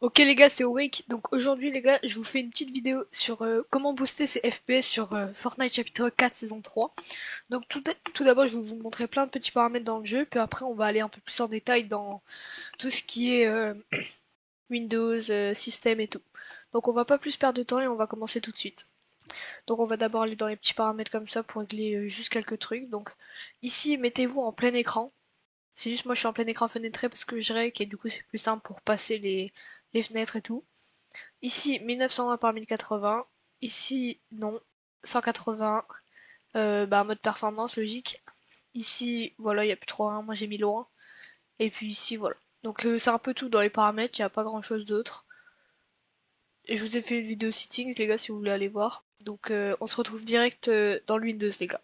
Ok les gars, c'est Awake. Donc aujourd'hui les gars, je vous fais une petite vidéo sur comment booster ses FPS sur Fortnite chapitre 4 saison 3. Donc tout d'abord, je vais vous montrer plein de petits paramètres dans le jeu, puis après on va aller un peu plus en détail dans tout ce qui est Windows, système et tout. Donc on va pas plus perdre de temps et on va commencer tout de suite. Donc on va d'abord aller dans les petits paramètres comme ça pour régler juste quelques trucs. Donc ici, mettez-vous en plein écran. C'est juste moi je suis en plein écran fenêtré parce que je règle et du coup c'est plus simple pour passer les fenêtres et tout. Ici 1920 par 1080. Ici non. 180. Mode performance logique. Ici voilà il n'y a plus trop rien. Moi j'ai mis loin. Et puis ici voilà. Donc c'est un peu tout dans les paramètres. Il n'y a pas grand chose d'autre. Et je vous ai fait une vidéo settings les gars si vous voulez aller voir. Donc on se retrouve direct dans le Windows les gars.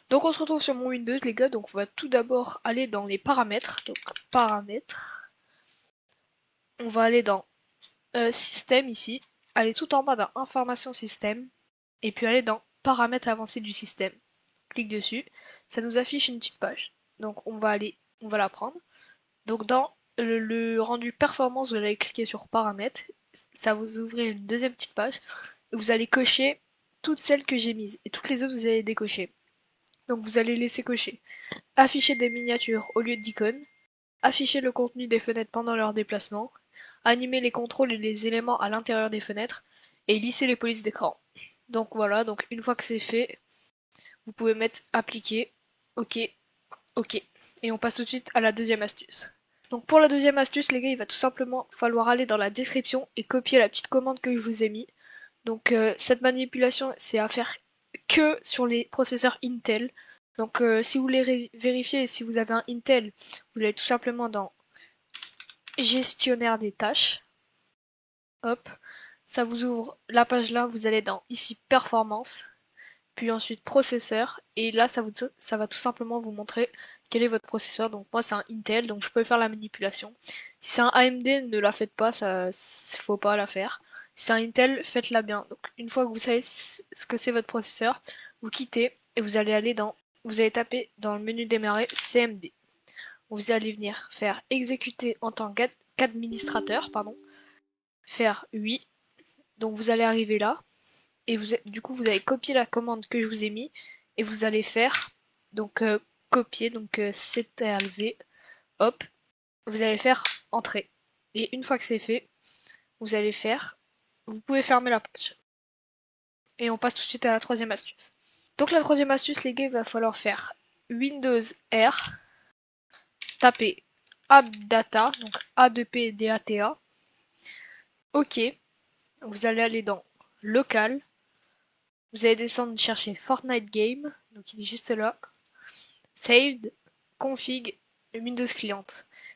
Donc on se retrouve sur mon Windows les gars. Donc on va tout d'abord aller dans les paramètres. Donc paramètres. On va aller dans système ici. Aller tout en bas dans information système. Et puis aller dans paramètres avancés du système. Clique dessus, ça nous affiche une petite page. Donc on va la prendre. Donc dans le rendu performance, vous allez cliquer sur paramètres, ça vous ouvrir une deuxième petite page. Et vous allez cocher toutes celles que j'ai mises et toutes les autres vous allez décocher. Donc vous allez laisser cocher afficher des miniatures au lieu d'icônes, afficher le contenu des fenêtres pendant leur déplacement, animer les contrôles et les éléments à l'intérieur des fenêtres et lisser les polices d'écran. Donc voilà, donc une fois que c'est fait, vous pouvez mettre appliquer, ok, ok. Et on passe tout de suite à la deuxième astuce. Donc pour la deuxième astuce, les gars, il va tout simplement falloir aller dans la description et copier la petite commande que je vous ai mis. Donc cette manipulation, c'est à faire que sur les processeurs Intel. Donc si vous voulez vérifier si vous avez un Intel, vous allez tout simplement dans gestionnaire des tâches. Hop, ça vous ouvre la page là, vous allez dans ici performance, puis ensuite processeur, et là ça va tout simplement vous montrer quel est votre processeur. Donc moi c'est un Intel, donc je peux faire la manipulation. Si c'est un AMD, ne la faites pas, ça faut pas la faire. Si c'est un Intel, faites-la bien. Donc une fois que vous savez ce que c'est votre processeur, vous quittez et vous allez taper dans le menu démarrer CMD. Vous allez venir faire exécuter en tant qu'administrateur, pardon, faire oui. Donc vous allez arriver là, et du coup vous allez copier la commande que je vous ai mis et vous allez faire donc copier donc CTRL-V, hop, vous allez faire entrée. Et une fois que c'est fait, vous allez faire, vous pouvez fermer la page. Et on passe tout de suite à la troisième astuce. Donc la troisième astuce les gars, il va falloir faire Windows R, taper AppData, donc A2P-D-A-T-A, OK, vous allez aller dans Local, vous allez descendre chercher Fortnite Game, donc il est juste là, Saved, Config, Windows Client.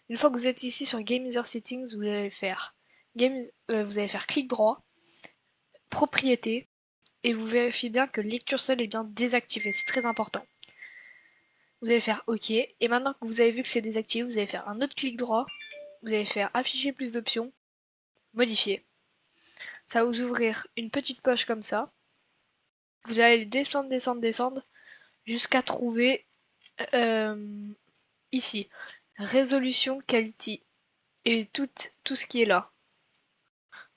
Une fois que vous êtes ici sur Game User Settings, vous allez faire clic droit, propriété, et vous vérifiez bien que lecture seule est bien désactivée, c'est très important. Vous allez faire OK, et maintenant que vous avez vu que c'est désactivé, vous allez faire un autre clic droit, vous allez faire afficher plus d'options, modifier. Ça va vous ouvrir une petite poche comme ça. Vous allez descendre, descendre, descendre, jusqu'à trouver ici, résolution quality. Et tout ce qui est là.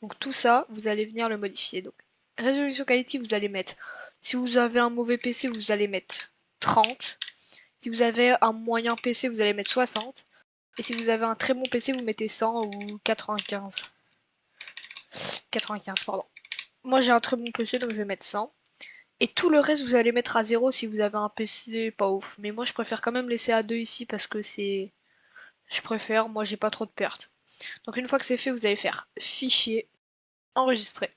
Donc tout ça, vous allez venir le modifier. Donc résolution quality, vous allez mettre, si vous avez un mauvais PC, vous allez mettre 30. Si vous avez un moyen PC, vous allez mettre 60. Et si vous avez un très bon PC, vous mettez 100 ou 95. 95, pardon. Moi j'ai un très bon PC, donc je vais mettre 100. Et tout le reste, vous allez mettre à 0 si vous avez un PC pas ouf. Mais moi je préfère quand même laisser à 2 ici parce que c'est... Je préfère, moi j'ai pas trop de pertes. Donc une fois que c'est fait, vous allez faire fichier, enregistrer.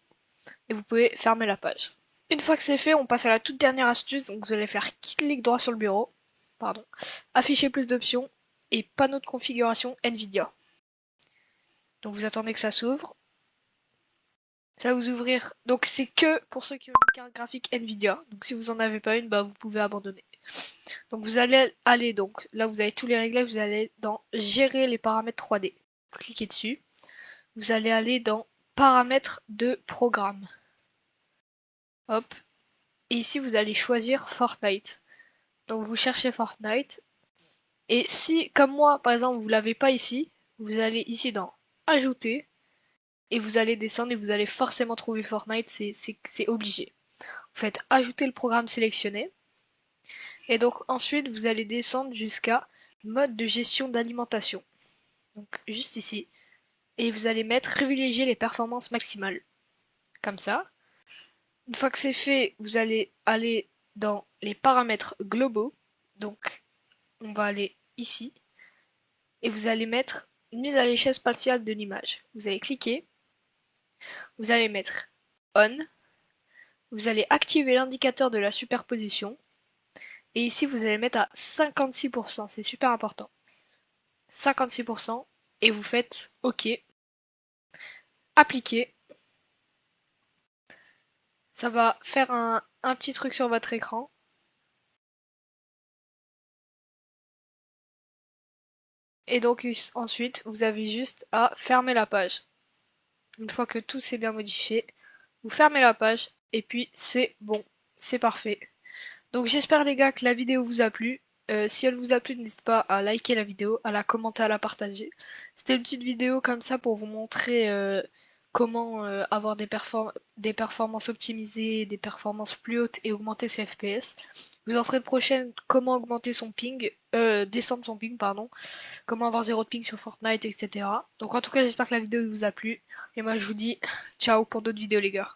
Et vous pouvez fermer la page. Une fois que c'est fait, on passe à la toute dernière astuce. Donc vous allez faire clic droit sur le bureau, pardon, afficher plus d'options et panneau de configuration Nvidia. Donc vous attendez que ça s'ouvre. Ça va vous ouvrir. Donc c'est que pour ceux qui ont une carte graphique Nvidia. Donc si vous en avez pas une, bah vous pouvez abandonner. Donc vous allez aller donc là vous avez tous les réglages, vous allez dans gérer les paramètres 3D. Vous cliquez dessus. Vous allez aller dans paramètres de programme. Hop. Et ici vous allez choisir Fortnite. Donc vous cherchez Fortnite. Et si, comme moi, par exemple, vous l'avez pas ici, vous allez ici dans Ajouter. et vous allez descendre et vous allez forcément trouver Fortnite, c'est obligé. Vous faites ajouter le programme sélectionné et donc ensuite vous allez descendre jusqu'à mode de gestion d'alimentation. Donc juste ici et vous allez mettre privilégier les performances maximales. Comme ça. Une fois que c'est fait, vous allez aller dans les paramètres globaux. Donc on va aller ici et vous allez mettre mise à l'échelle spatiale de l'image. Vous allez cliquer, vous allez mettre on, vous allez activer l'indicateur de la superposition et ici vous allez mettre à 56%, c'est super important. 56% et vous faites OK, appliquer. Ça va faire un petit truc sur votre écran. Et donc ensuite, vous avez juste à fermer la page. Une fois que tout s'est bien modifié, vous fermez la page et puis c'est bon, c'est parfait. Donc j'espère les gars que la vidéo vous a plu. Si elle vous a plu, n'hésitez pas à liker la vidéo, à la commenter, à la partager. C'était une petite vidéo comme ça pour vous montrer comment avoir des performances optimisées, des performances plus hautes et augmenter ses FPS. Je vous en ferai une prochaine, comment augmenter son ping, descendre son ping, pardon, comment avoir zéro de ping sur Fortnite, etc. Donc en tout cas j'espère que la vidéo vous a plu. Et moi je vous dis ciao pour d'autres vidéos les gars.